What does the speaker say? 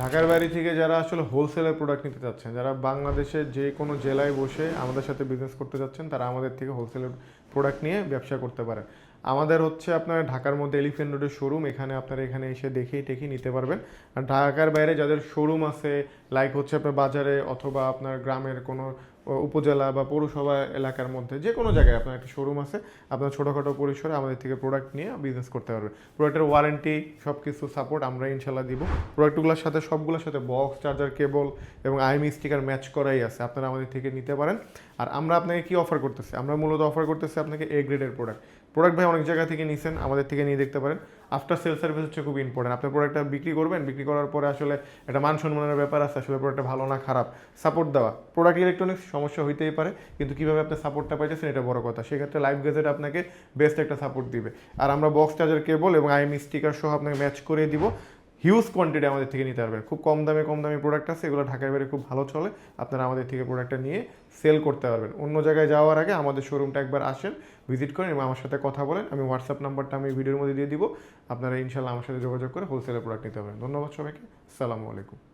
ঢাকার বাইরে থেকে যারা আসলে হোলসেলের প্রোডাক্ট নিতে চাচ্ছেন, যারা বাংলাদেশের যে কোনো জেলায় বসে আমাদের সাথে বিজনেস করতে যাচ্ছেন, তারা আমাদের থেকে হোলসেলের প্রোডাক্ট নিয়ে ব্যবসা করতে পারেন। আমাদের হচ্ছে আপনার ঢাকার মধ্যে এলিফ্যান্ট রোডের শোরুম, এখানে আপনারা এখানে এসে দেখেই টেখেই নিতে পারবেন। আর ঢাকার বাইরে যাদের শোরুম আছে, লাইক হচ্ছে আপনার বাজারে অথবা আপনার গ্রামের কোনো উপজেলা বা পৌরসভা এলাকার মধ্যে যে কোনো জায়গায় আপনার একটা শোরুম আছে, আপনার ছোটোখাটো পরিসরে আমাদের থেকে প্রোডাক্ট নিয়ে বিজনেস করতে পারবেন। প্রোডাক্টের ওয়ারেন্টি সব কিছু সাপোর্ট আমরা ইনশাল্লাহ দিব। প্রোডাক্টগুলোর সাথে সবগুলোর সাথে বক্স, চার্জার, কেবল এবং আইএমই স্টিকার ম্যাচ করাই আছে, আপনারা আমাদের থেকে নিতে পারেন। আর আমরা আপনাকে কি অফার করতেছি, আমরা মূলত অফার করতেছি আপনাকে এ গ্রেডের প্রোডাক্ট ভাই অনেক জায়গা থেকে নিছেন, আমাদের থেকে নিয়ে দেখতে পারেন। আফটার সেল সার্ভিস হচ্ছে খুব ইম্পর্টেন্ট। আপনার প্রোডাক্টটা বিক্রি করবেন, বিক্রি করার পরে আসলে একটা মান সম্মানের ব্যাপার আছে, আসলে প্রোডাক্টটা ভালো না খারাপ, সাপোর্ট দেওয়া। প্রোডাক্ট ইলেকট্রনিক্স সমস্যা হইতেই পারে, কিন্তু কীভাবে আপনি সাপোর্টটা পাইতেছেন এটা বড় কথা। সেক্ষেত্রে লাইফ গেজেট আপনাকে বেস্ট একটা সাপোর্ট দিবে। আর আমরা বক্স, চার্জার, কেবল এবং আইএমই স্টিকার সহ আপনাকে ম্যাচ করে দিব। হিউজ কোয়ান্টিটি আমাদের থেকে নিতে পারবেন। খুব কম দামি প্রোডাক্ট আছে, এগুলো ঢাকার বাইরে খুব ভালো চলে। আপনারা আমাদের থেকে প্রোডাক্টটা নিয়ে সেল করতে পারবেন। অন্য জায়গায় যাওয়ার আগে আমাদের শোরুমটা একবার আসেন, ভিজিট করেন এবং আমার সাথে কথা বলেন। আমি হোয়াটসঅ্যাপ নাম্বারটা আমি ভিডিওর মধ্যে দিয়ে দিব, আপনারা ইনশাল্লাহ আমার সাথে যোগাযোগ করে হোলসেলের প্রোডাক্ট নিতে পারেন। ধন্যবাদ সবাইকে, আসসালামু আলাইকুম।